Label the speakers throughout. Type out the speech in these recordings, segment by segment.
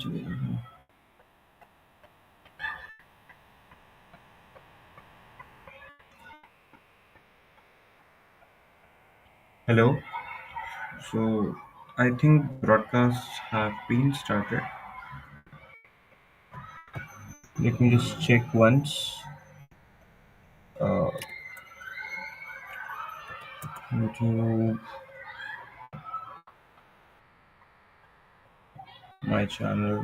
Speaker 1: Eventually. Hello. So I think broadcasts have been started. Let me just check once. Uh, into my channel.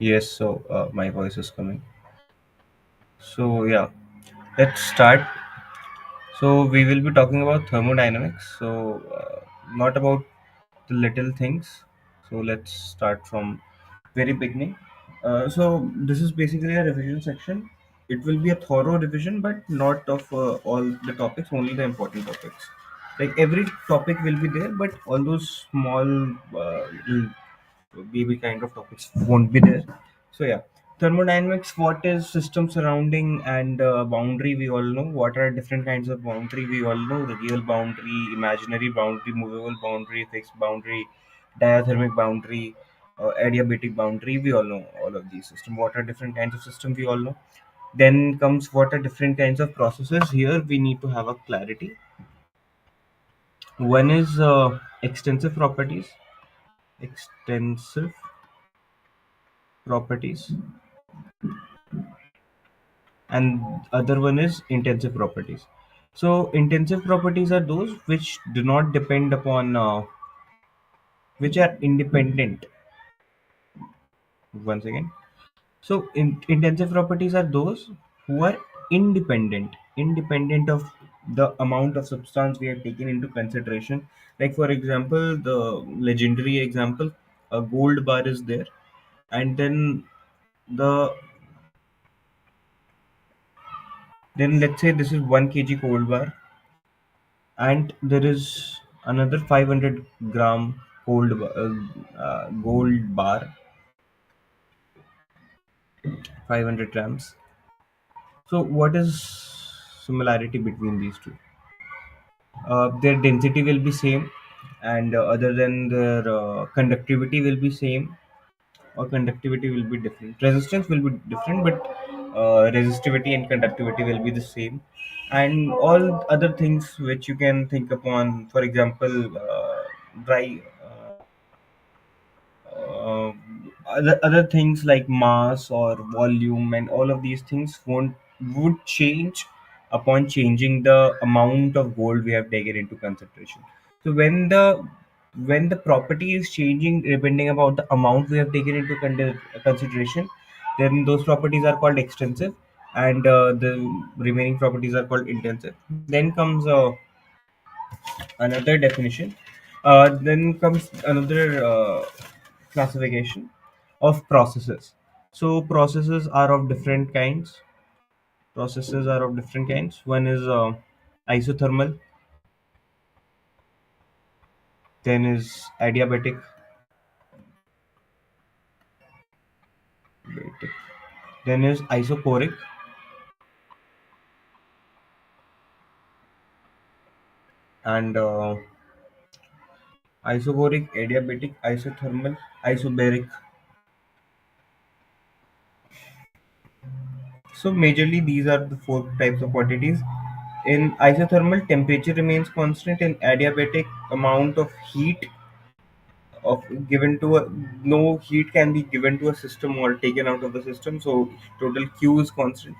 Speaker 1: Yes. So my voice is coming. So yeah, let's start. So we will be talking about thermodynamics. So not about the little things. So let's start from very beginning. So this is basically a revision section. It will be a thorough revision, but not of all the topics, only the important topics. Like every topic will be there, but all those small little baby kind of topics won't be there. So yeah, thermodynamics. What is system surrounding and boundary? We all know. What are different kinds of boundary? We all know the real boundary, imaginary boundary, movable boundary, fixed boundary, diathermic boundary, adiabatic boundary. We all know all of these systems. What are different kinds of system? We all know. Then comes what are different kinds of processes. Here we need to have a clarity. One is extensive properties. Extensive properties, and other one is intensive properties. So intensive properties are those which do not depend upon which are independent. Once again, so intensive properties are those who are independent of the amount of substance we have taken into consideration. Like for example, the legendary example, a gold bar is there, and the then let's say this is 1 kg gold bar, and there is another 500-gram gold bar, 500 grams. So what is similarity between these two? Their density will be same, and other than their conductivity will be same, or conductivity will be different. Resistance will be different, but resistivity and conductivity will be the same. And all other things which you can think upon, for example, dry. uh, other things like mass or volume and all of these things won't would change upon changing the amount of gold we have taken into consideration. So when the property is changing depending about the amount we have taken into consideration, then those properties are called extensive, and the remaining properties are called intensive. Then comes another definition. Then comes another classification of processes. So processes are of different kinds. Processes are of different kinds. One is isothermal, then is adiabatic, then is isoporic, and isoboric, adiabatic, isothermal, isobaric. So majorly these are the four types of quantities. In isothermal, temperature remains constant. In adiabatic, amount of heat of given to a no heat can be given to a system or taken out of the system. So total Q is constant.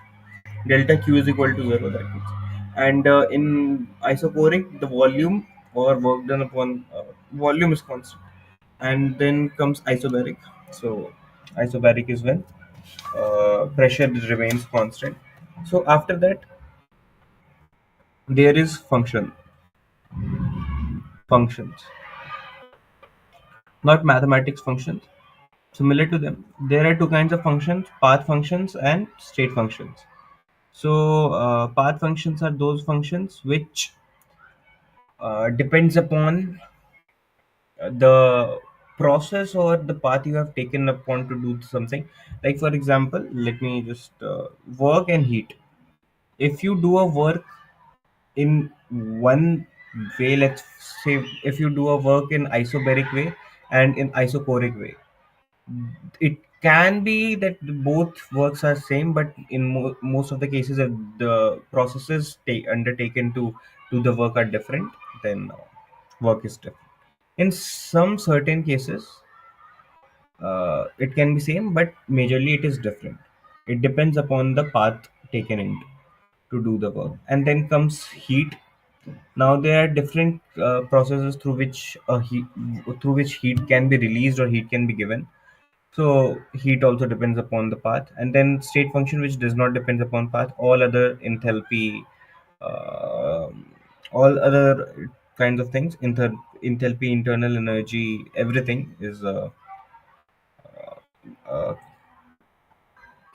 Speaker 1: Delta Q is equal to zero. That means, and in isoporic, the volume or work done upon volume is constant. And then comes isobaric. So isobaric is when pressure remains constant. So after that, there is functions, not mathematics functions. Similar to them, there are two kinds of functions: path functions and state functions. So path functions are those functions which depends upon the process or the path you have taken upon to do something. Like for example, let me just work and heat. If you do a work in one way, let's say if you do a work in isobaric way and in isochoric way, it can be that both works are same, but in most of the cases, if the processes undertaken to do the work are different, then work is different. In some certain cases, it can be same, but majorly it is different. It depends upon the path taken in to do the work. And then comes heat. Now there are different processes through which heat can be released or heat can be given. So heat also depends upon the path, and then state function, which does not depend upon path. All other enthalpy, uh, all other kinds of things, enthalpy, internal energy, everything is uh,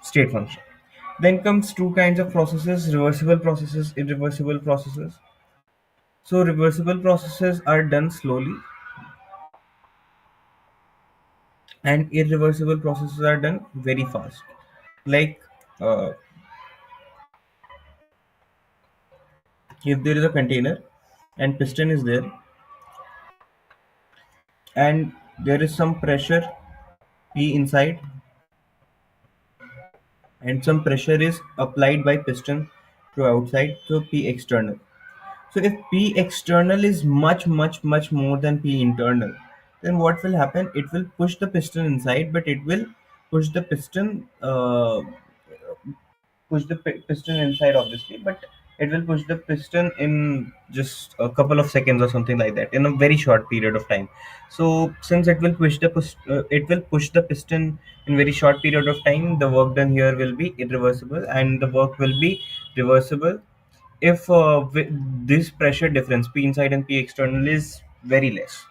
Speaker 1: state function. Then comes two kinds of processes: reversible processes, irreversible processes. So reversible processes are done slowly, and irreversible processes are done very fast. Like uh, if there is a container and piston is there, and there is some pressure P inside, and some pressure is applied by piston to outside, so P external. So if P external is much more than P internal, then what will happen? It will push the piston inside, but it will push the piston inside, obviously, but it will push the piston in just a couple of seconds or something like that, in a very short period of time. So since it will push the piston in very short period of time, the work done here will be irreversible, and the work will be reversible if this pressure difference, P inside and P external, is very less.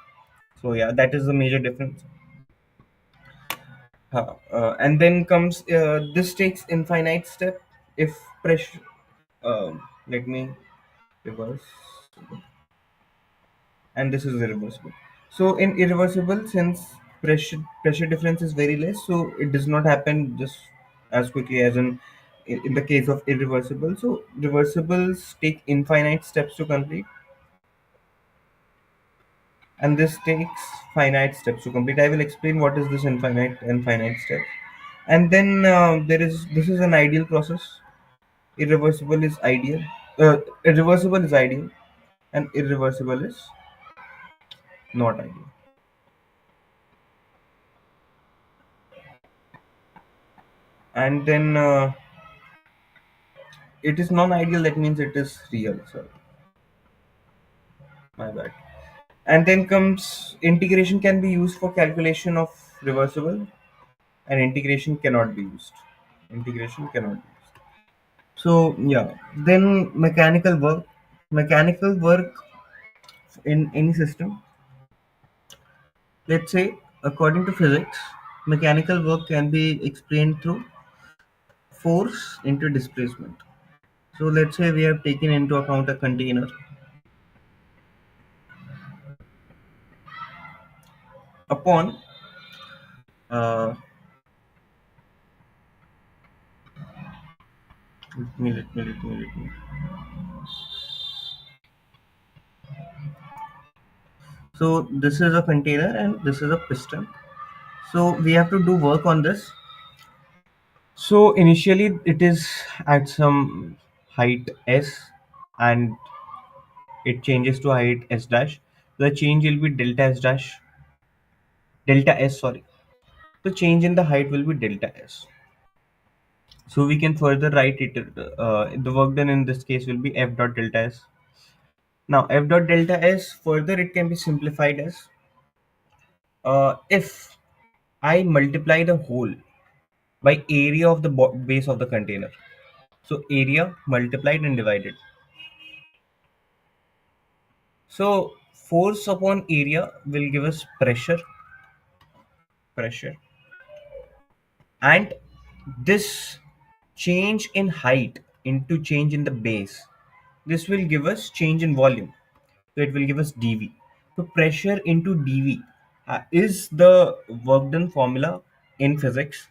Speaker 1: So yeah, that is the major difference. And then comes this takes infinite step if pressure. Let me reverse, and this is irreversible. So in irreversible, since pressure difference is very less, so it does not happen just as quickly as in the case of irreversible. So reversibles take infinite steps to complete, and this takes finite steps to complete. I will explain what is this infinite steps, and then this is an ideal process. Irreversible is ideal. Irreversible is ideal, and irreversible is not ideal. And then it is non-ideal. That means it is real. Sorry, my bad. And then comes integration can be used for calculation of reversible, and integration cannot be used. Integration cannot be used. So yeah, then mechanical work in any system. Let's say, according to physics, mechanical work can be explained through force into displacement. So let's say we have taken into account a container. Upon uh, let me. So this is a container and this is a piston. So we have to do work on this. So initially it is at some height s, and it changes to height s dash. The change will be delta s, sorry. The change in the height will be delta s. So we can further write it. The work done in this case will be F dot delta S. Now F dot delta S, further it can be simplified as if I multiply the whole by area of the base of the container. So area multiplied and divided. So force upon area will give us pressure, and this change in height into change in the base. This will give us change in volume. So it will give us dV. So pressure into dV is the work done formula in physics.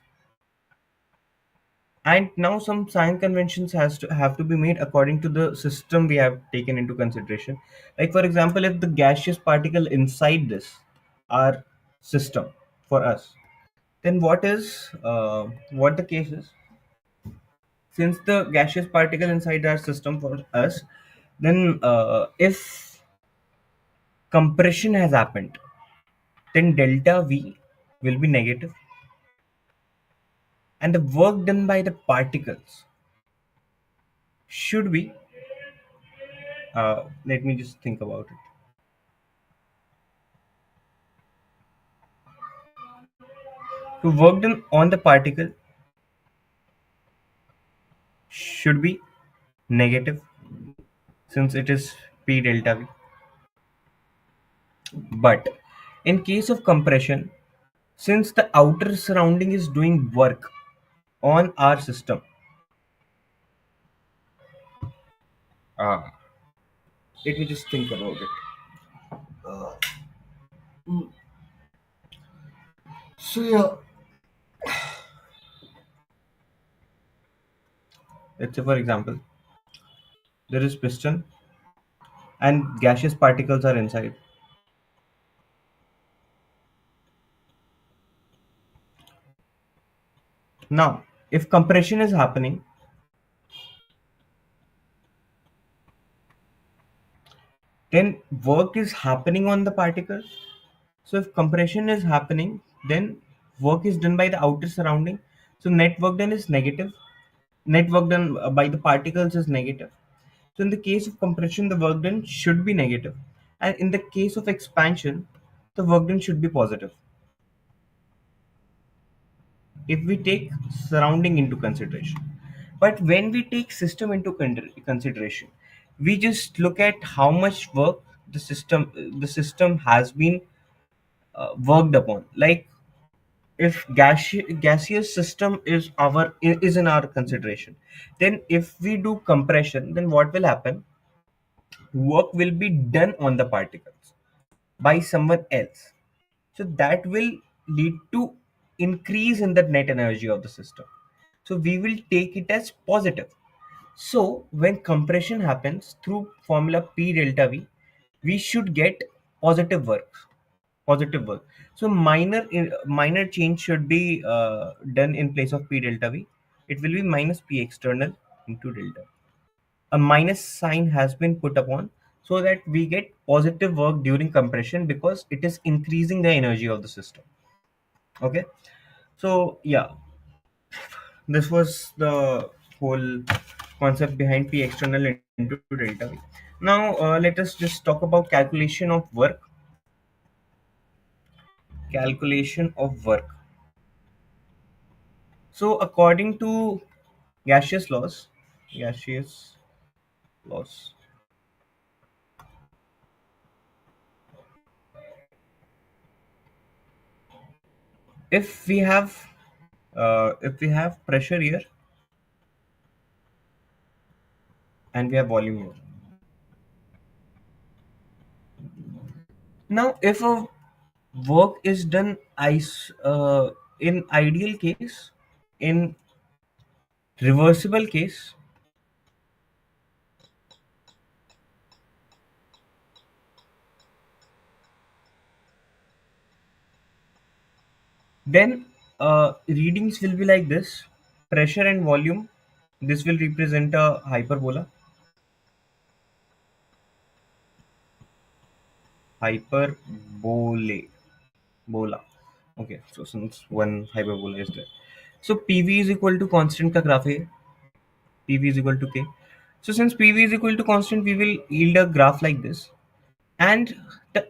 Speaker 1: And now some sign conventions has to have to be made according to the system we have taken into consideration. Like for example, if the gaseous particle inside this our system for us, then what the case is, since the gaseous particle inside our system for us, then if compression has happened, then delta V will be negative, and the work done by the particles should be, let me just think about it. The work done on the particle should be negative since it is P delta V. But in case of compression, since the outer surrounding is doing work on our system, uh, let me just think about it. So yeah, let's say for example, there is piston and gaseous particles are inside. Now, if compression is happening, then work is happening on the particles. So if compression is happening, then work is done by the outer surrounding. So net work done is negative. Net work done by the particles is negative. So in the case of compression, the work done should be negative, and in the case of expansion, the work done should be positive. If we take surrounding into consideration, but when we take system into consideration, we just look at how much work the system has been worked upon. Like if gaseous system is in our consideration, then if we do compression, then what will happen, work will be done on the particles by someone else, so that will lead to increase in the net energy of the system, so we will take it as positive. So when compression happens through formula P delta V, we should get positive work. Positive work. So minor change should be done in place of P delta V. It will be minus P external into delta. A minus sign has been put upon so that we get positive work during compression because it is increasing the energy of the system. Okay. So yeah, this was the whole concept behind P external into delta V. Now let us just talk about calculation of work. Calculation of work. So according to gaseous laws, gaseous laws, if we have pressure here and we have volume here. Now, if a work is done in ideal case, in reversible case, then readings will be like this: pressure and volume. This will represent a hyperbola. Hyperbole. Bola. Okay, so since one hyperbola is there, so PV is equal to constant का graph है. PV is equal to K. So since PV is equal to constant, we will yield a graph like this, and the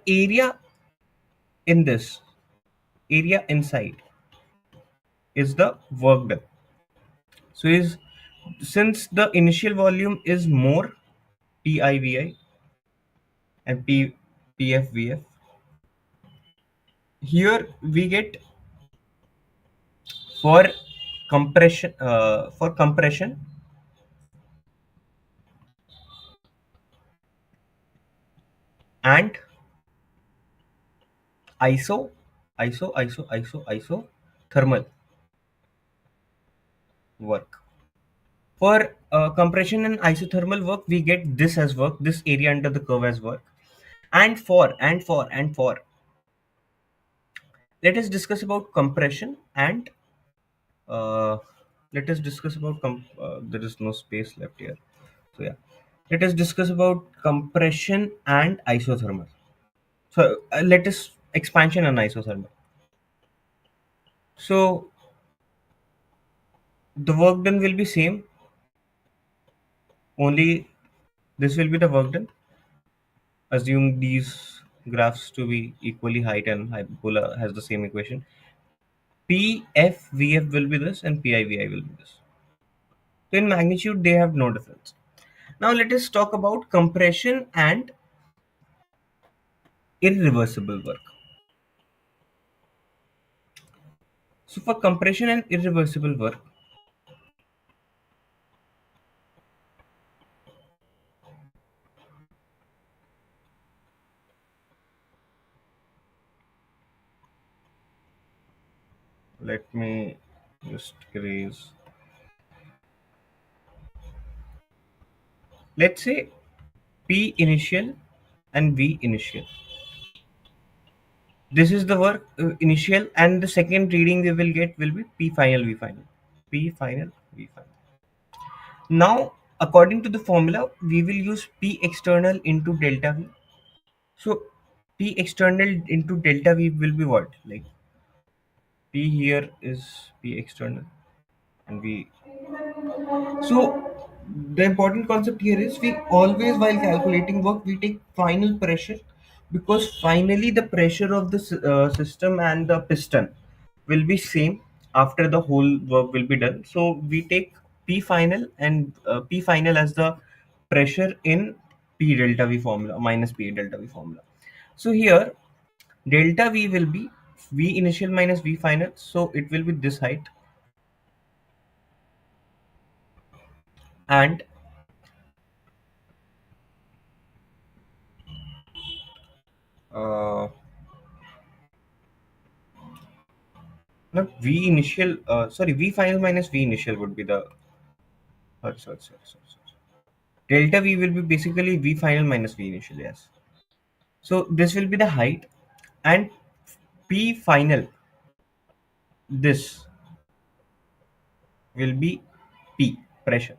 Speaker 1: in this area inside is the work done. So is since the initial volume is more PIVI and PFVF, here we get for compression and iso thermal. work. For compression and isothermal work, we get this as work, this area under the curve as work. And for let us discuss about compression and uh, let us discuss about there is no space left here. So yeah, let us discuss about compression and isothermal. So let us expansion and isothermal. So the work done will be same, only this will be the work done. Assume these graphs to be equally height and hyperbola has the same equation. PFVF will be this and PIVI will be this. So in magnitude they have no difference. Now let us talk about compression and irreversible work. So for compression and irreversible work, let me just erase. Let's say P initial and V initial. This is the work initial, and the second reading we will get will be P final V final. P final V final. Now, according to the formula, we will use P external into delta V. So, P external into delta V will be what? Like P here is P external and V. So, the important concept here is we always, while calculating work, we take final pressure because finally the pressure of the system and the piston will be same after the whole work will be done. So we take P final and P final as the pressure in P delta V formula minus P delta V formula. So here delta V will be V initial minus V final. So it will be this height, and uh, no, V initial, sorry, V final minus V initial would be the, sorry. Delta V will be basically V final minus V initial, yes. So this will be the height, and P final, this will be P, pressure.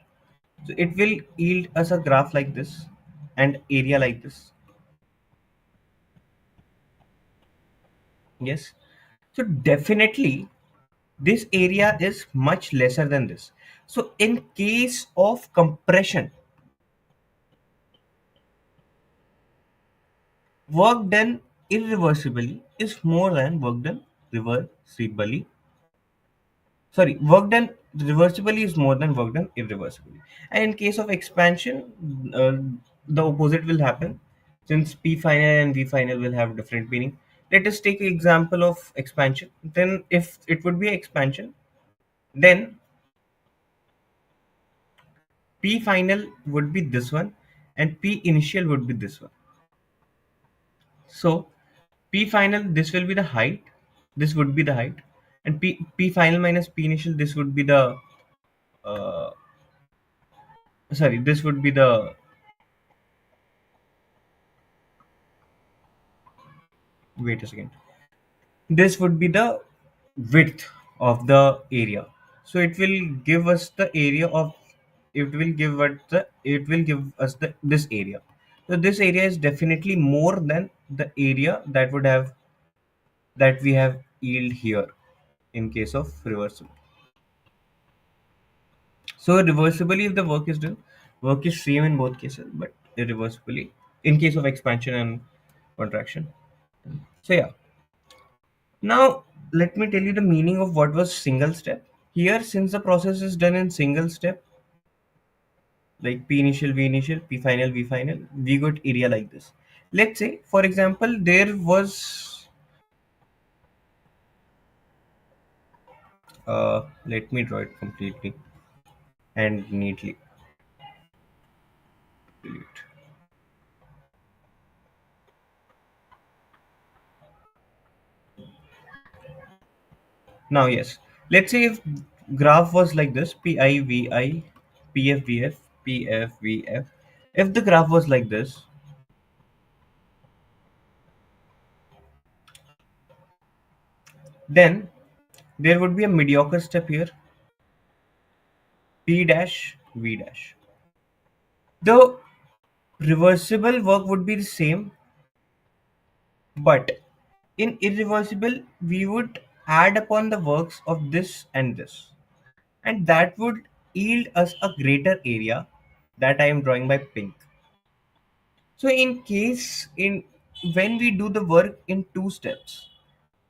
Speaker 1: So it will yield us a graph like this and area like this. Yes. So definitely this area is much lesser than this. So in case of compression, work done irreversibly is more than work done reversibly. Sorry, work done reversibly is more than work done irreversibly. And in case of expansion, the opposite will happen since P final and V final will have different meaning. Let us take an example of expansion. Then if it would be expansion, then P final would be this one and P initial would be this one. So P final, this will be the height, this would be the height, and P final minus P initial, this would be the uh, sorry, this would be the, wait a second, this would be the width of the area. So it will give us the area of, it will give us the this area. So this area is definitely more than the area that would have, that we have yield here in case of reversible. So reversibly, if the work is done, work is same in both cases, but irreversibly in case of expansion and contraction. So yeah, now let me tell you the meaning of what was single step. Here, since the process is done in single step, like P initial, V initial, P final, V final, we got area like this. Let's say, for example, there was, let me draw it completely and neatly. Delete. Now, yes, let's say if graph was like this, PIVI, PFVF, PFVF. If the graph was like this, then there would be a mediocre step here, P dash V dash. The reversible work would be the same, but in irreversible, we would add upon the works of this and this, and that would yield us a greater area that I am drawing by pink. So in case in when we do the work in two steps,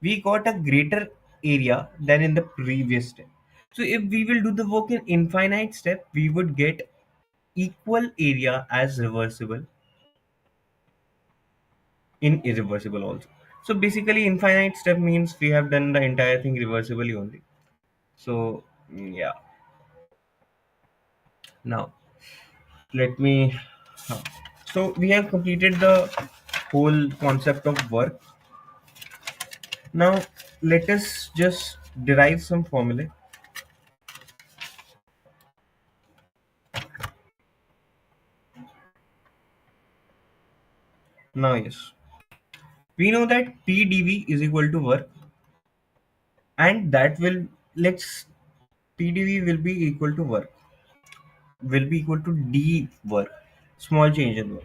Speaker 1: we got a greater area than in the previous step. So if we will do the work in infinite step, we would get equal area as reversible in irreversible also. So basically infinite step means we have done the entire thing reversibly only. So yeah. Now let me huh. So we have completed the whole concept of work. Now let us just derive some formulae. Now yes, we know that PdV is equal to work, and that will let's PdV will be equal to work, will be equal to d work, small change in work.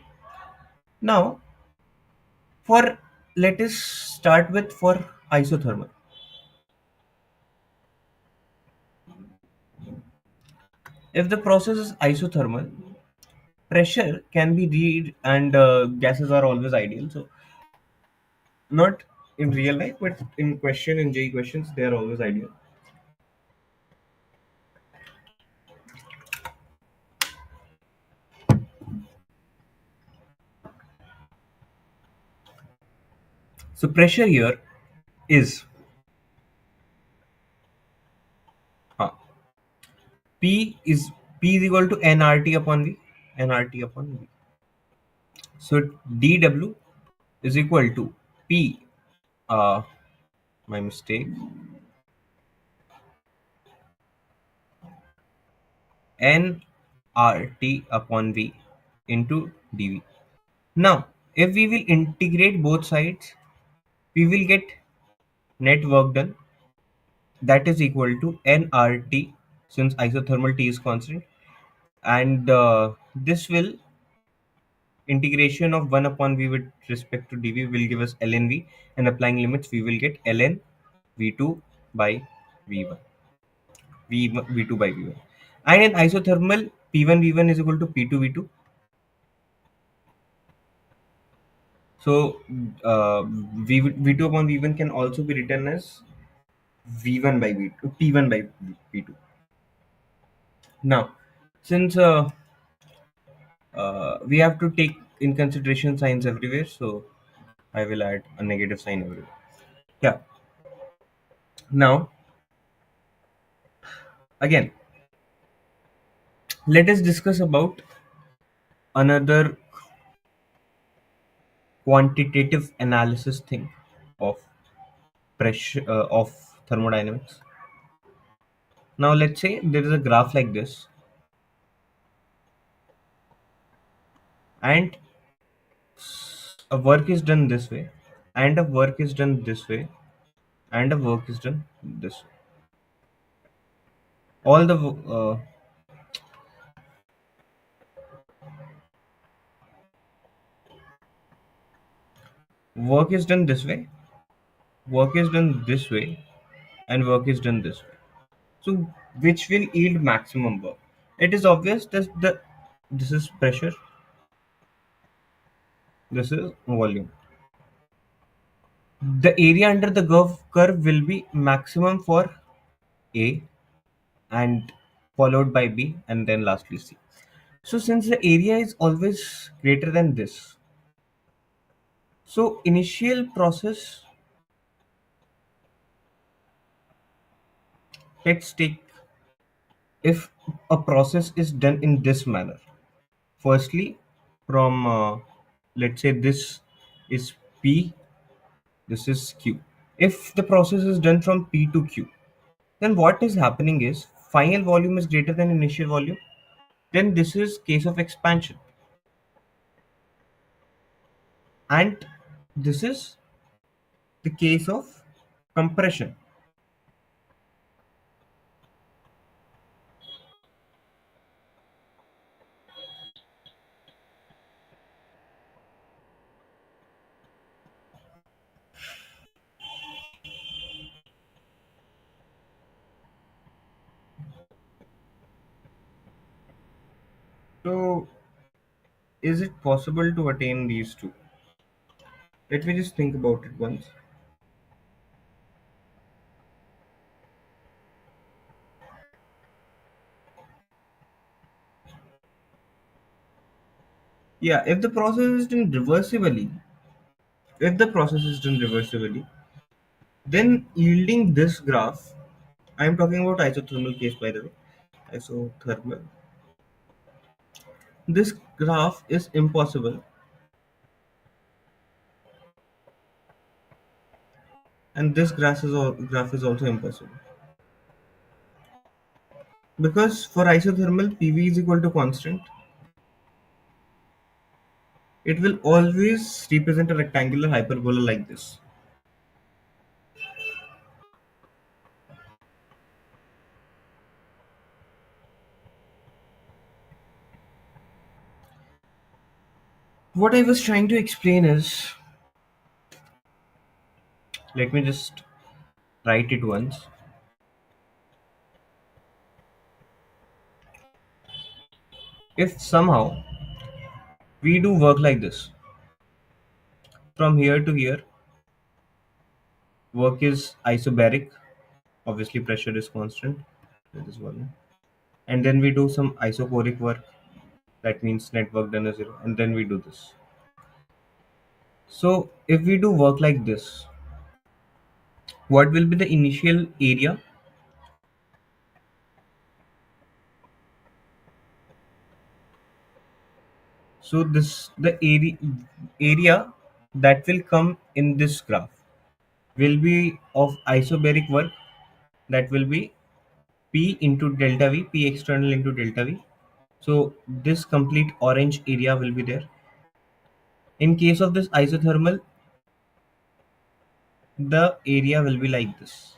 Speaker 1: Now for let us start with for isothermal. If the process is isothermal, pressure can be read, and gases are always ideal. So not in real life, but in question in JE questions, they are always ideal. So pressure here is uh, P is equal to nRT upon V, nRT upon V. So dW is equal to P. Uh, my mistake. nRT upon V into dV. Now, if we will integrate both sides, we will get net work done, that is equal to nRT, since isothermal T is constant, and this will integration of 1 upon V with respect to dV will give us ln V, and applying limits we will get ln V2 by V1, V2 by V1. And in isothermal, P1 V1 is equal to P2 V2. So V2 upon V1 can also be written as V1 by V2, P1 by V2. Now, since we have to take in consideration signs everywhere, so I will add a negative sign everywhere. Yeah. Now, again, let us discuss about another quantitative analysis thing of pressure of thermodynamics. Now, let's say there is a graph like this, and a work is done this way, and a work is done this way, and a work is done this way. All the work is done this way, work is done this way, and work is done this way. So, which will yield maximum work? It is obvious that this is pressure, this is volume. The area under the curve will be maximum for A, and followed by B, and then lastly C. So since the area is always greater than this, so initial process, let's take, if a process is done in this manner. Firstly, from let's say this is P, this is Q. If the process is done from P to Q, then what is happening is final volume is greater than initial volume. Then this is case of expansion, and this is the case of compression. So is it possible to attain these two? Let me just think about it once. Yeah, if the process is done reversibly, then yielding this graph, I am talking about isothermal case by the way, isothermal. This graph is impossible, and this graph is also impossible because for isothermal, PV is equal to constant. It will always represent a rectangular hyperbola like this. What I was trying to explain is, let me just write it once. If somehow we do work like this, from here to here, work is isobaric, obviously pressure is constant, that is one. And then we do some isochoric work, that means net work done is zero, and then we do this. So if we do work like this, what will be the initial area? So this the area that will come in this graph will be of isobaric work, that will be P into delta V, P external into delta V. So this complete orange area will be there. In case of this isothermal, the area will be like this.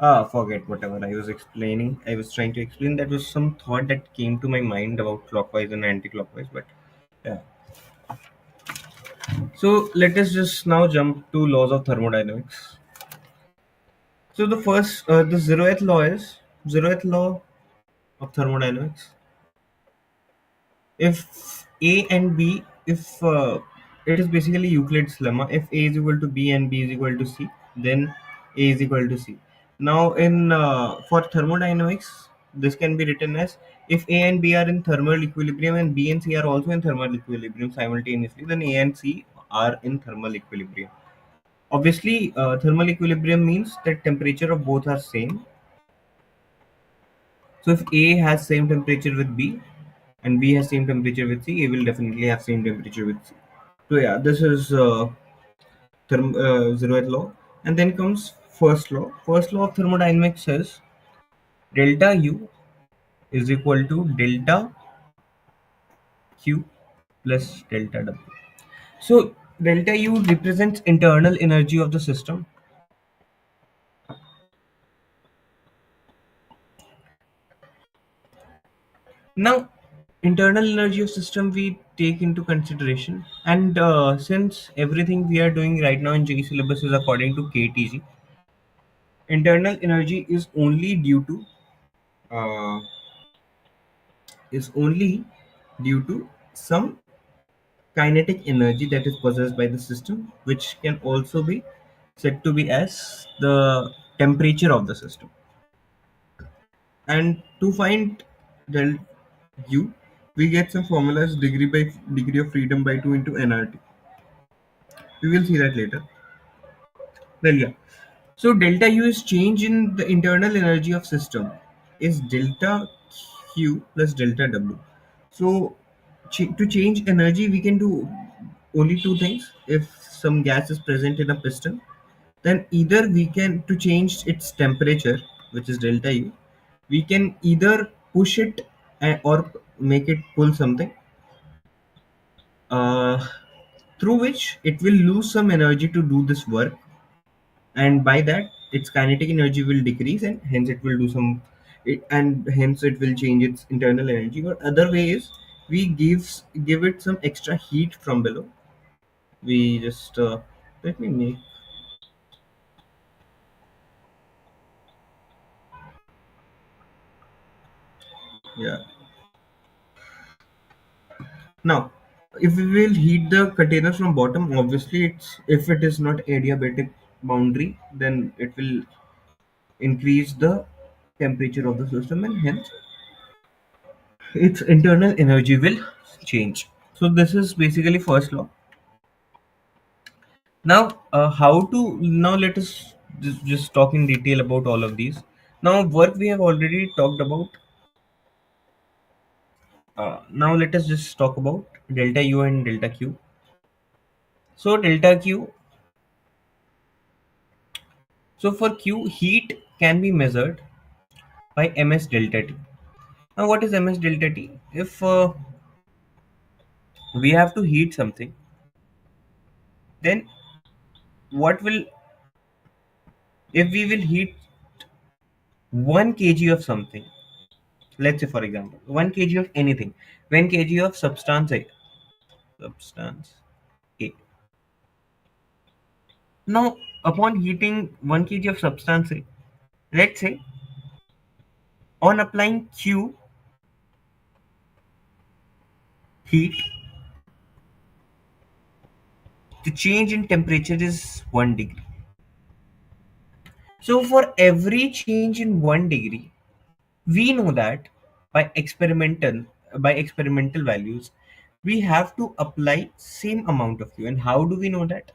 Speaker 1: Ah, forget whatever I was explaining. I was trying to explain, that was some thought that came to my mind about clockwise and anti-clockwise, but yeah. So let us just now jump to laws of thermodynamics. So the first, the zeroth law of thermodynamics. If A and B, if it is basically Euclid's lemma, if A is equal to B and B is equal to C, then A is equal to C. Now, in for thermodynamics, this can be written as, if A and B are in thermal equilibrium and B and C are also in thermal equilibrium simultaneously, then A and C are in thermal equilibrium. Obviously, thermal equilibrium means that temperature of both are same. So if A has same temperature with B and B has same temperature with C, A will definitely have same temperature with C. So yeah, this is zeroth law. And then comes first law. First law of thermodynamics says delta U is equal to delta Q plus delta W. So delta U represents internal energy of the system. Now, internal energy of system we take into consideration, and since everything we are doing right now in JE syllabus is according to KTG, internal energy uh, is only due to some kinetic energy that is possessed by the system, which can also be said to be as the temperature of the system. And to find del U, we get some formulas: degree of freedom by 2 into nRT. We will see that later. Well, yeah. So delta U is change in the internal energy of system is delta Q plus delta W. So to change energy, we can do only two things. If some gas is present in a piston, then either we can, to change its temperature, which is delta U, we can either push it or make it pull something, uh, through which it will lose some energy to do this work, and by that its kinetic energy will decrease, and hence it will do some and hence it will change its internal energy. Or other way is we give it some extra heat from below. We just let me make, yeah. Now, if we will heat the container from bottom, obviously it's, if it is not adiabatic boundary, then it will increase the temperature of the system, and hence its internal energy will change. So this is basically first law. Now, how to, now let us just talk in detail about all of these. Now, work we have already talked about. Now let us just talk about delta U and delta Q. So delta Q, so for Q, heat can be measured by ms delta T. Now, what is ms delta T? If we have to heat something, then what will, if we will heat 1 kg of something, let's say for example 1 kg of anything, 1 kg of substance A, substance A. Now, upon heating 1 kg of substance A, let's say on applying Q heat, the change in temperature is 1 degree. So for every change in 1 degree, we know that by experimental values, we have to apply same amount of Q. And how do we know that?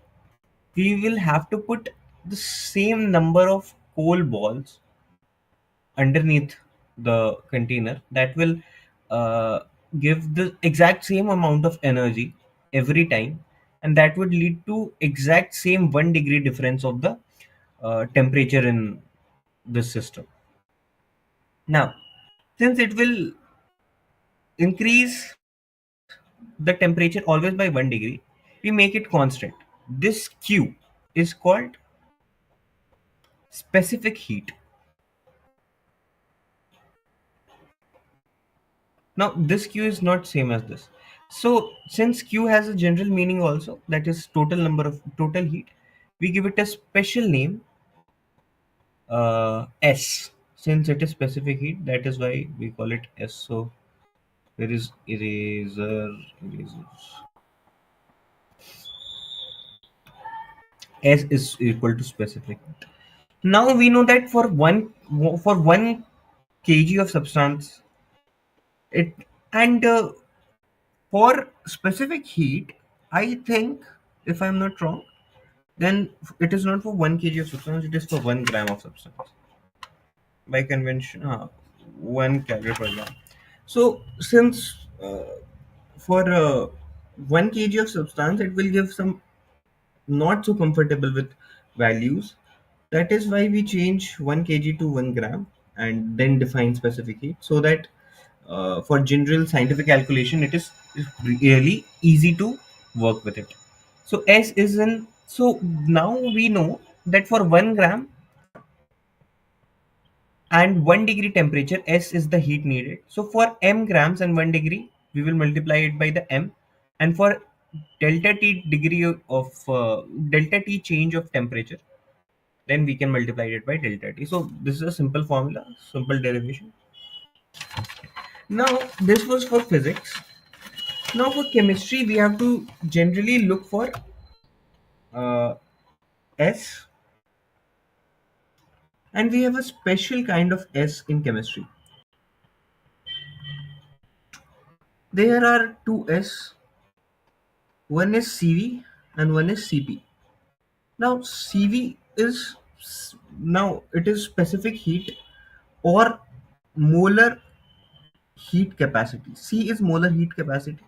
Speaker 1: We will have to put the same number of coal balls underneath the container that will uh, give the exact same amount of energy every time, and that would lead to exact same 1 degree difference of the temperature in this system. Now, since it will increase the temperature always by 1 degree, we make it constant. This Q is called specific heat. Now this Q is not same as this. So since Q has a general meaning also, that is total number of total heat, we give it a special name, S. Since it is specific heat, that is why we call it S. So there is eraser. S is equal to specific. Now we know that for one kg of substance, it, and for specific heat, I think, if I'm not wrong, then it is not for 1 kg of substance, it is for 1 gram of substance. By convention, 1 calorie per gram. So, since for 1 kg of substance, it will give some not so comfortable with values. That is why we change 1 kg to 1 gram and then define specific heat, so that for general scientific calculation, it is really easy to work with it. So S is in, so now we know that for 1 gram and 1 degree temperature, S is the heat needed. So for m grams and 1 degree, we will multiply it by the m, and for delta t degree of delta t change of temperature, then we can multiply it by delta t. So this is a simple formula, simple derivation. Now this was for physics. Now for chemistry, we have to generally look for uh, S, and we have a special kind of S in chemistry. There are two S. One is CV and one is CP. Now CV is, now it is specific heat or molar heat capacity. C is molar heat capacity.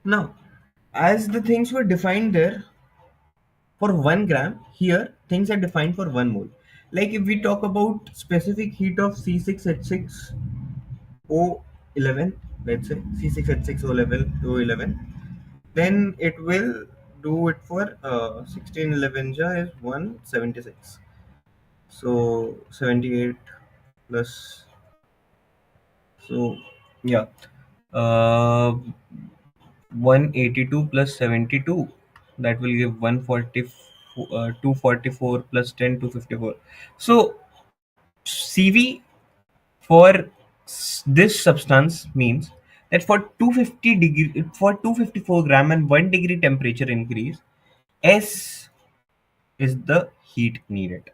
Speaker 1: Now as the things were defined there for 1 gram, here things are defined for 1 mole. Like if we talk about specific heat of C6H6O11, let's say C6H6O11, then it will do it for 1611 ja is 176. So 78 plus, so yeah, uh, 182 plus 72, that will give 140, 244 plus 10, 254. So CV for this substance means that for 250 degree, for 254 gram and 1 degree temperature increase, S is the heat needed.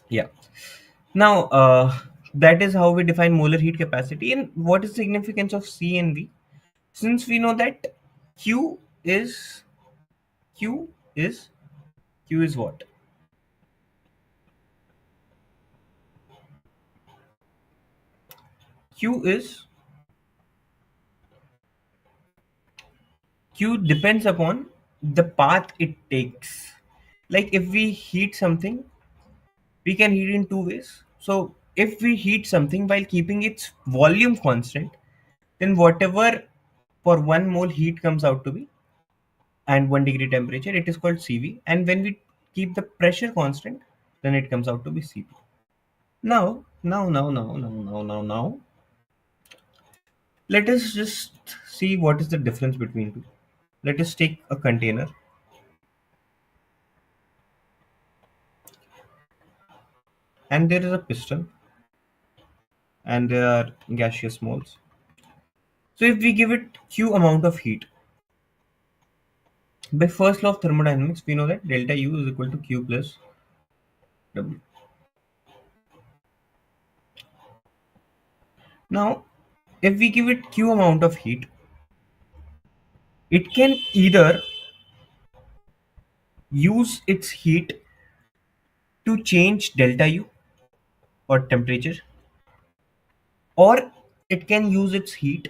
Speaker 1: Yeah. Now, that is how we define molar heat capacity. And what is the significance of C and V? Since we know that Q is Q is Q is what? Q is Q depends upon the path it takes. Like if we heat something, we can heat in two ways. So if we heat something while keeping its volume constant, then whatever for 1 mole heat comes out to be and 1 degree temperature, it is called CV. And when we keep the pressure constant, then it comes out to be CP. Now, let us just see what is the difference between two. Let us take a container and there is a piston and there are gaseous moles. So if we give it Q amount of heat, by first law of thermodynamics, we know that delta U is equal to Q plus W. Now, if we give it Q amount of heat, it can either use its heat to change delta U or temperature, or it can use its heat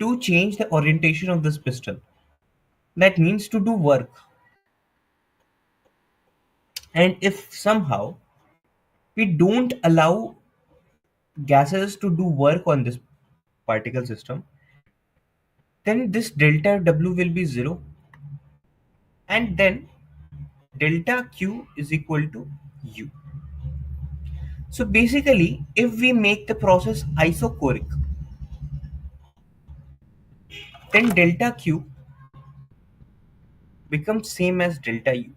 Speaker 1: to change the orientation of this piston. That means to do work. And if somehow we don't allow gases to do work on this particle system, then this delta W will be 0, and then delta Q is equal to U. So basically, if we make the process isochoric, then delta Q becomes same as delta U.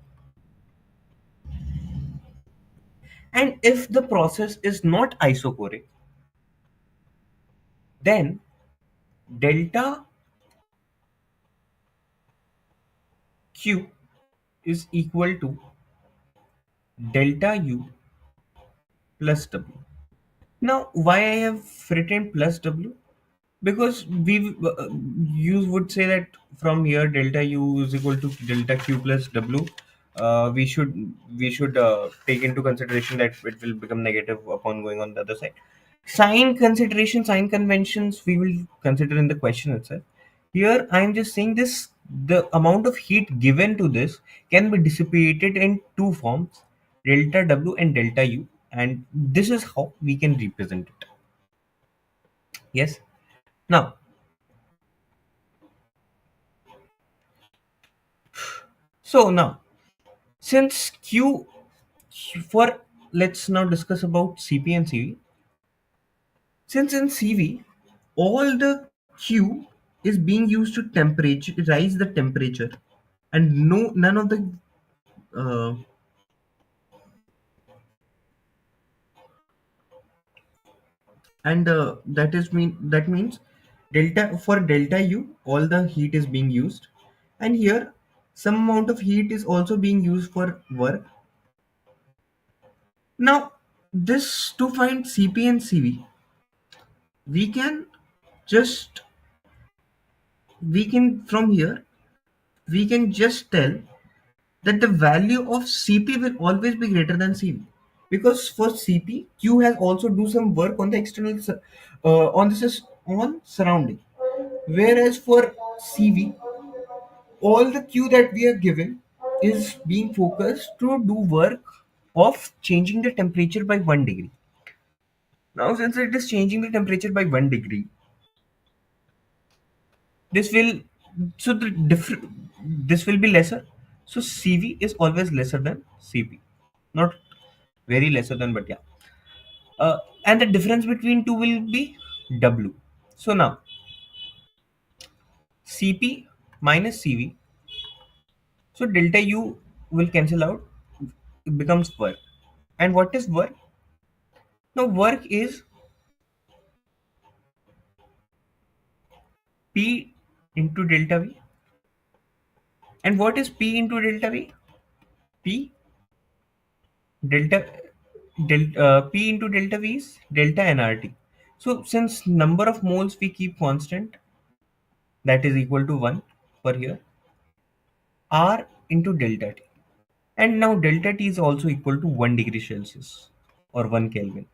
Speaker 1: And if the process is not isochoric, then delta Q is equal to delta U plus W. Now, why I have written plus W? Because you would say that from here delta U is equal to delta Q plus W. We should take into consideration that it will become negative upon going on the other side. Sign conventions we will consider in the question itself. Here I am just saying this: the amount of heat given to this can be dissipated in two forms, delta W and delta U, and this is how we can represent it. Yes. Now, now since Q for let's now discuss about CP and CV. Since in CV, all the Q is being used to temperature rise the temperature, and no none of the uh, and that means delta for delta U all the heat is being used, and here some amount of heat is also being used for work. Now this to find CP and CV, we can just we can from here we can just tell that the value of CP will always be greater than CV, because for CP Q has also do some work on the on this is on surrounding, whereas for CV all the Q that we are given is being focused to do work of changing the temperature by 1 degree. Now, since it is changing the temperature by 1 degree, this will so the different this will be lesser. So CV is always lesser than CP, not very lesser than, but yeah. And the difference between two will be W. So now CP minus CV. So delta U will cancel out. It becomes work. And what is work? Now work is P into delta V. And what is P into delta V? P delta P into delta V is delta nRT. So since number of moles we keep constant, that is equal to 1 per here, R into delta T. And now delta T is also equal to 1 degree Celsius or 1 Kelvin.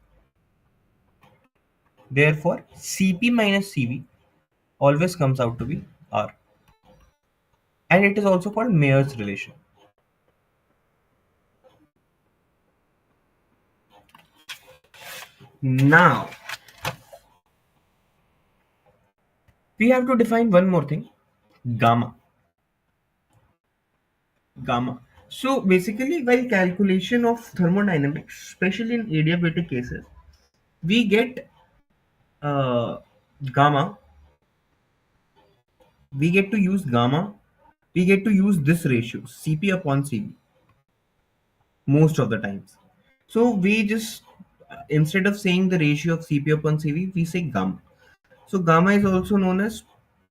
Speaker 1: Therefore, Cp minus Cv always comes out to be R. And it is also called Mayer's relation. Now, we have to define one more thing, gamma. Gamma. So basically, while calculation of thermodynamics, especially in adiabatic cases, we get uh, gamma. We get to use gamma. We get to use this ratio, Cp upon Cv, most of the times. So we just instead of saying the ratio of Cp upon Cv, we say gamma. So gamma is also known as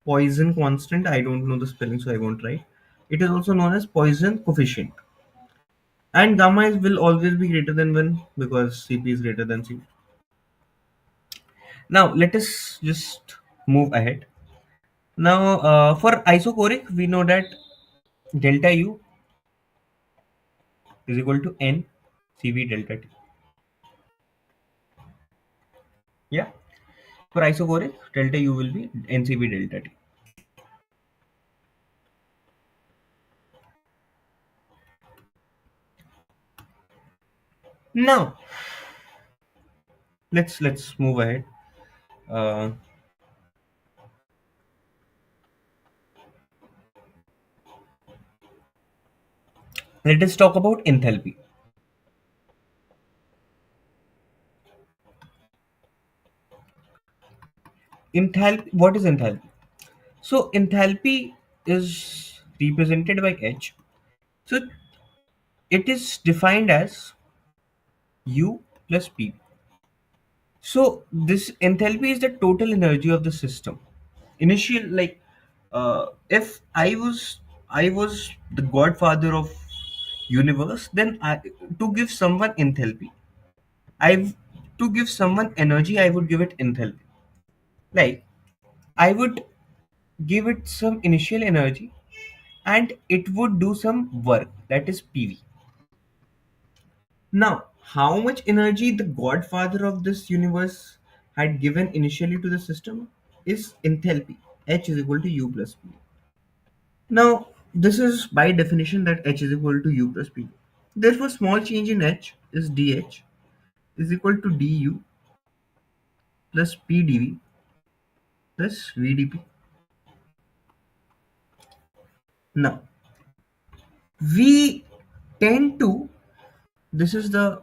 Speaker 1: Poisson constant. I don't know the spelling, so I won't write. It is also known as Poisson coefficient. And gamma is, will always be greater than 1 because Cp is greater than Cv. Now let us just move ahead. Now for isochoric, we know that delta U is equal to N Cv delta T. Yeah. For isochoric, delta U will be NCV delta T. Now let's move ahead. Uh, Let us talk about enthalpy. Enthalpy. What is enthalpy? So enthalpy is represented by H. So it is defined as U plus P. So this enthalpy is the total energy of the system. Initial, like if I was the godfather of universe, then to give someone enthalpy, I to give someone energy, I would give it enthalpy. Like I would give it some initial energy and it would do some work, that is PV. Now, how much energy the godfather of this universe had given initially to the system is enthalpy. H is equal to U plus P. Now, this is by definition that H is equal to U plus P. Therefore, small change in H is dH is equal to du plus pdv plus vdp. Now, we tend to, this is the,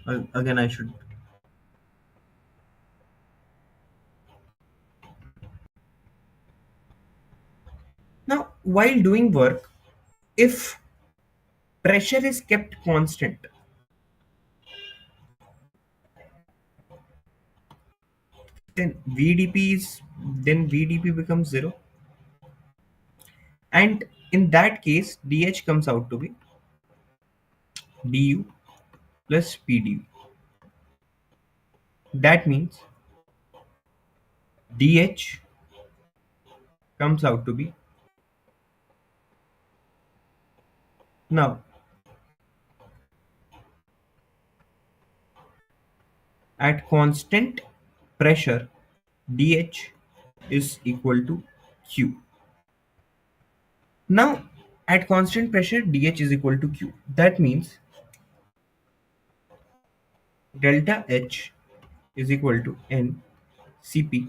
Speaker 1: again I should, now while doing work, if pressure is kept constant, then vdp becomes 0, and in that case dH comes out to be du plus pdv. That means dH comes out to be, now at constant pressure dH is equal to Q. Now, at constant pressure, dH is equal to Q. That means delta H is equal to N Cp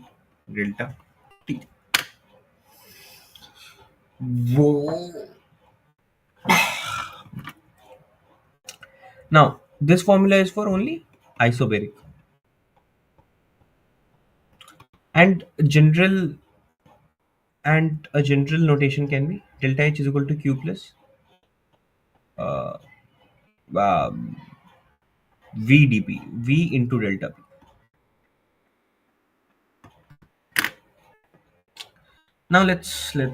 Speaker 1: delta T. Whoa. Now, this formula is for only isobaric, and a general notation can be delta H is equal to Q plus uh, uh, VdP, V into delta P. Now let's go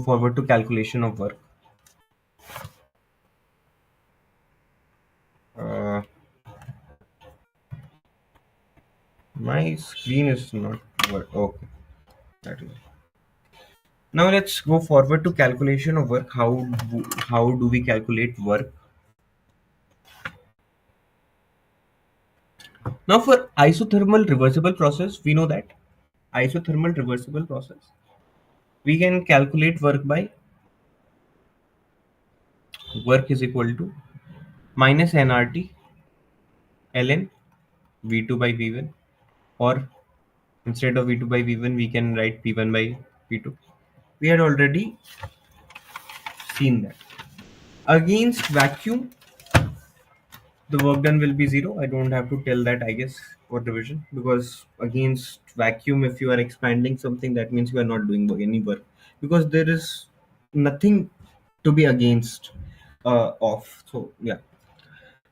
Speaker 1: forward to calculation of work. Uh, my screen is not work. Okay, that is. Now let's go forward to calculation of work. How do we calculate work? Now for isothermal reversible process, we know that isothermal reversible process, we can calculate work by work is equal to minus nRT ln V2 by V1, or instead of V2 by V1 we can write P1 by P2. We had already seen that. Against vacuum, the work done will be zero. I don't have to tell that, I guess, for division, because against vacuum, if you are expanding something, that means you are not doing any work, because there is nothing to be against off. So yeah.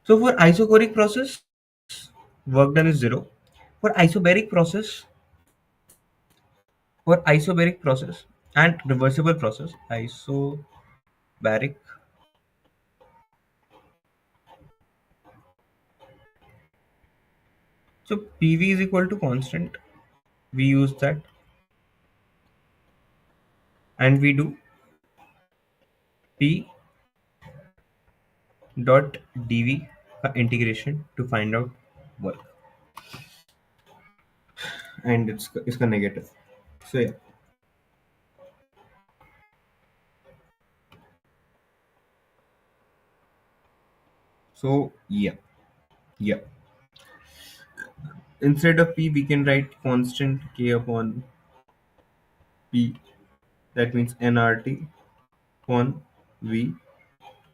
Speaker 1: So for isochoric process, work done is zero. For isobaric process, and reversible process, isobaric. So PV is equal to constant. We use that, and we do P dot dv integration to find out work, and it's a negative. So yeah. So yeah, yeah. Instead of p, we can write constant k upon p. That means nRT upon v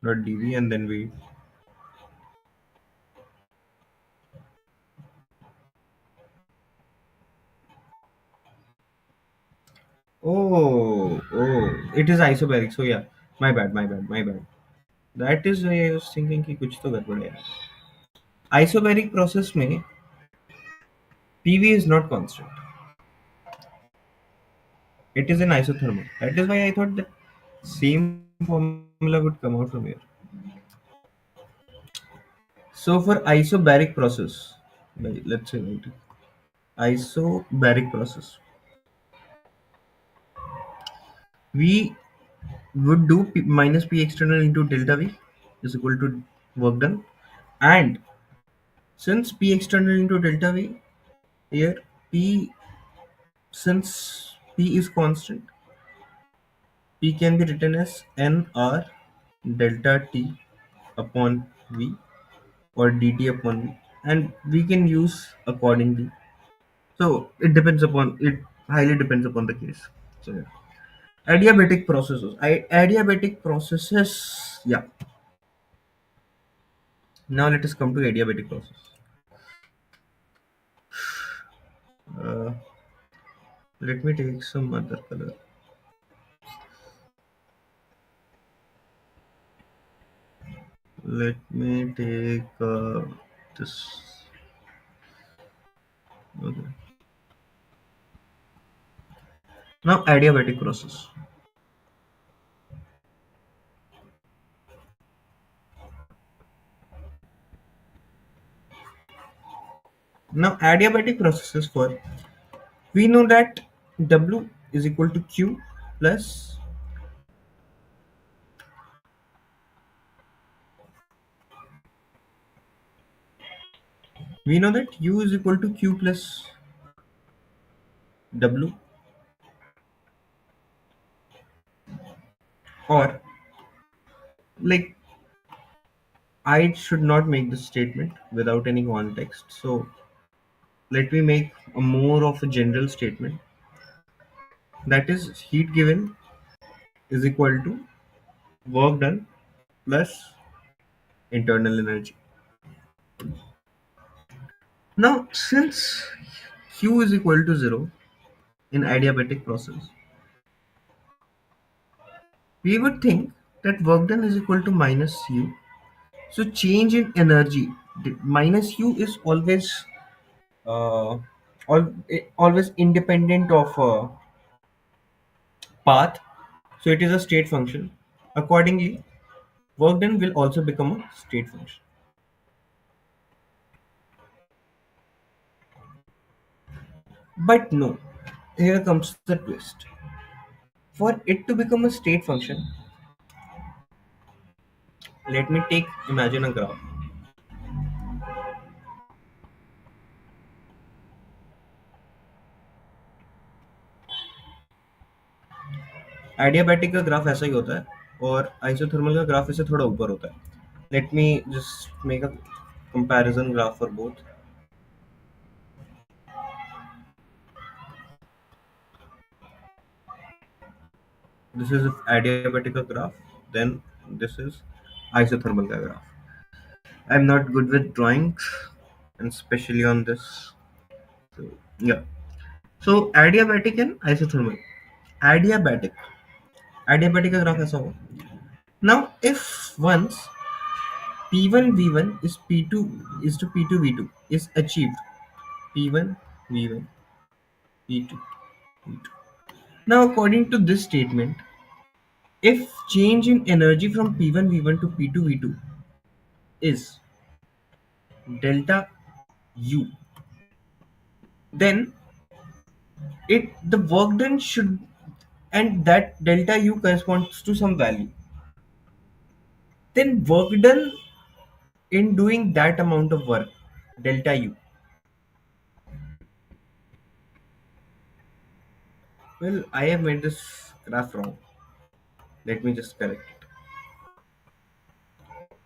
Speaker 1: dot dv, and then we. It is isobaric. So yeah, my bad. That is why I was thinking कि कुछ तो गड़बड़ है यार. Isobaric process में PV is not constant. It is an isothermal. That is why I thought that same formula would come out from here. So for isobaric process, let's say right, isobaric process, we would do minus P external into delta V is equal to work done, and since P external into delta V here, P, since P is constant, P can be written as nR delta T upon V, or dt upon V, and we can use accordingly. So it highly depends upon the case. So yeah. Adiabatic processes. Yeah. Now let us come to adiabatic process. Uh, Let me take some other color. Let me take this. Okay. Now adiabatic process. Now adiabatic processes, for we know that W is equal to Q plus, we know that U is equal to Q plus W. Or like I should not make this statement without any context. So let me make a more of a general statement, that is heat given is equal to work done plus internal energy. Now since Q is equal to 0 in adiabatic process, we would think that work done is equal to minus U. So change in energy, minus U is always uh, always independent of path. So it is a state function. Accordingly, work done will also become a state function. But no, here comes the twist. For it to become a state function, let me take imagine a graph. Adiabatic का graph ऐसा ही होता है और isothermal का graph इससे थोड़ा ऊपर होता है. Let me just make a comparison graph for both. This is adiabatic का graph, then this is isothermal का graph. I'm not good with drawings and especially on this. So, yeah. So adiabatic and isothermal. Adiabatic. Adiabatic का graph ऐसा होगा. Now if once P1 V1 is P2 is to P2 V2 is achieved, P1 V1 P2 V2. Now according to this statement, if change in energy from P1 V1 to P2 V2 is delta U, then it the work done should, and that delta U corresponds to some value. Then work done in doing that amount of work, delta U. Well, I have made this graph wrong. Let me just correct it.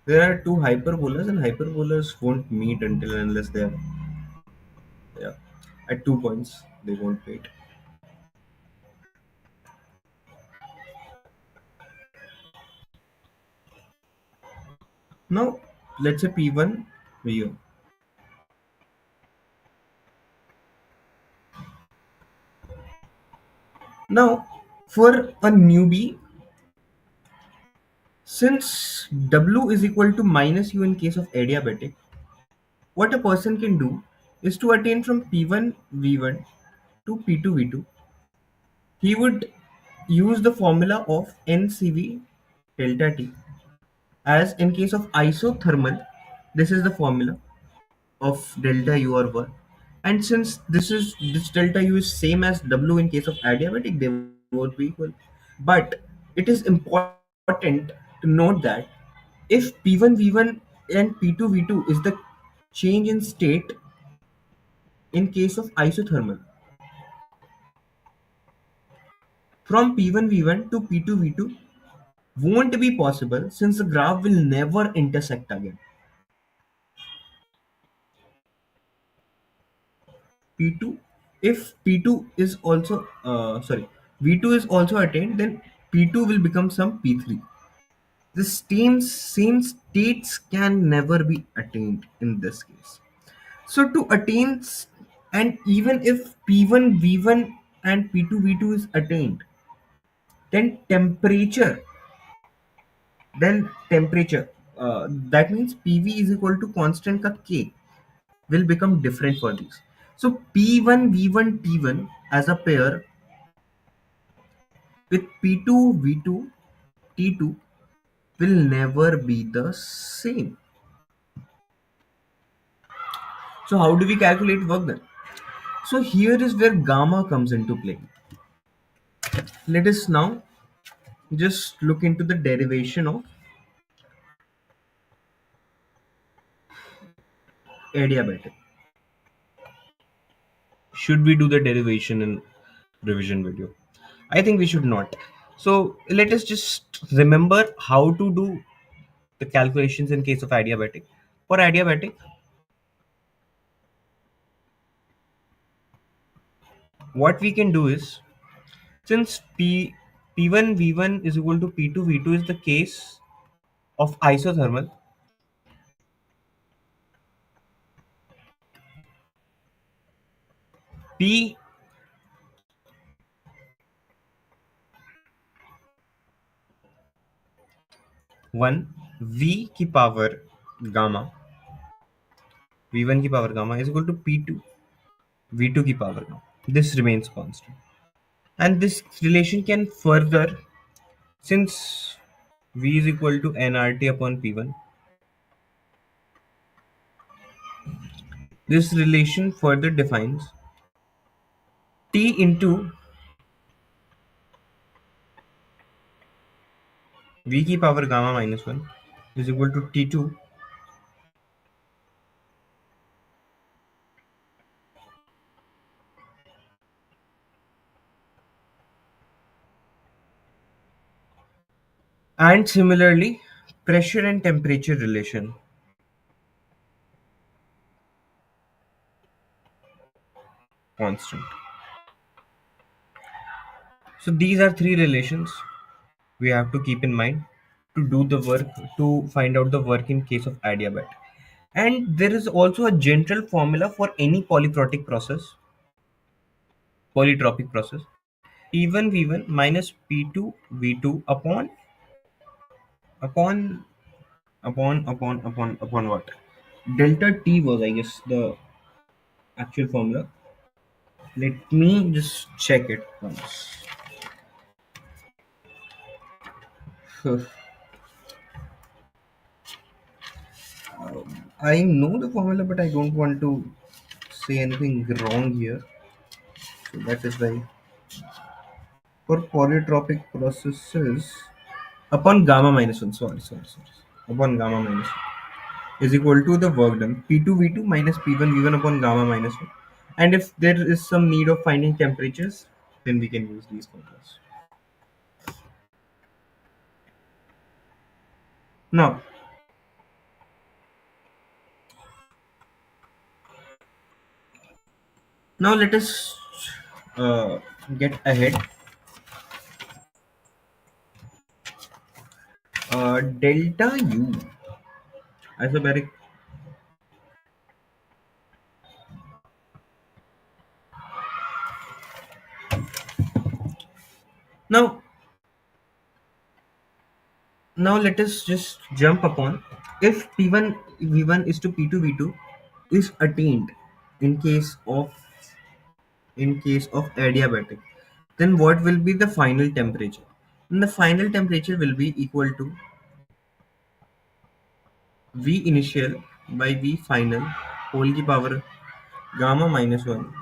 Speaker 1: There are two hyperbolas, and hyperbolas won't meet until and unless they are, yeah, at 2 points. They won't meet. Now, let's say P1 V1. Now, for a newbie, since W is equal to minus U in case of adiabatic, what a person can do is to attain from P1 V1 to P2 V2, he would use the formula of NCV delta T. As in case of isothermal, this is the formula of delta U or work. And since this delta U is same as W in case of adiabatic, they would be equal. But it is important to note that if P1 V1 and P2 V2 is the change in state in case of isothermal, from P1 V1 to P2 V2 won't be possible since the graph will never intersect again. P2, if P2 is also V2 is also attained, then P2 will become some P3. The same states can never be attained in this case. So to attain and even if P1 V1 and P2 V2 is attained, then temperature, that means PV is equal to constant ka K will become different for these. So P1 V1 T1 as a pair with P2 V2 T2 will never be the same. So how do we calculate work done? So here is where gamma comes into play. Let us now just look into the derivation of adiabatic. Should we do the derivation in revision video? I think we should not. So let us just remember how to do the calculations in case of adiabatic. For adiabatic, what we can do is, since P1 V1 is equal to P2 V2 is the case of isothermal, P1 V की power gamma V1 की power gamma is equal to P2 V2 की power gamma. This remains constant. And this relation can further, since V is equal to nRT upon P1, this relation further defines T into V की power gamma minus 1 is equal to T2 and similarly pressure and temperature relation constant. So these are three relations we have to keep in mind to do the work, to find out the work in case of adiabat. And there is also a general formula for any polytropic process. P1 V1 minus P2 V2 upon upon what? Delta T was, I guess, the actual formula. Let me just check it once. I know the formula, but I don't want to say anything wrong here. So that is why for polytropic processes, upon gamma minus 1, sorry, upon gamma minus 1 is equal to the work done P2 V2 minus P1 V1 upon gamma minus 1. And if there is some need of finding temperatures, then we can use these formulas. Now, now let us uh, get ahead. Delta U isobaric. Now, now let us just jump upon if P1 V1 is to P2 V2 is attained in case of adiabatic, then what will be the final temperature? And the final temperature will be equal to V initial by V final whole की power gamma minus 1.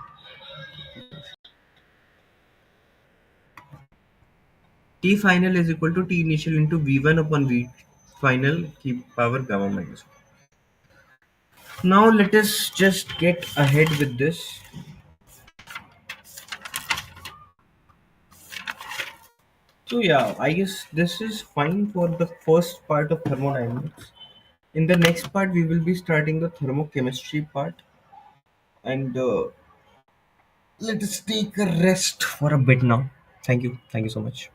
Speaker 1: T final is equal to T initial into V1 upon V final की power gamma minus 1. Now let us just get ahead with this. So yeah, I guess this is fine for the first part of thermodynamics. In the next part, we will be starting the thermochemistry part, and let us take a rest for a bit now. Thank you so much.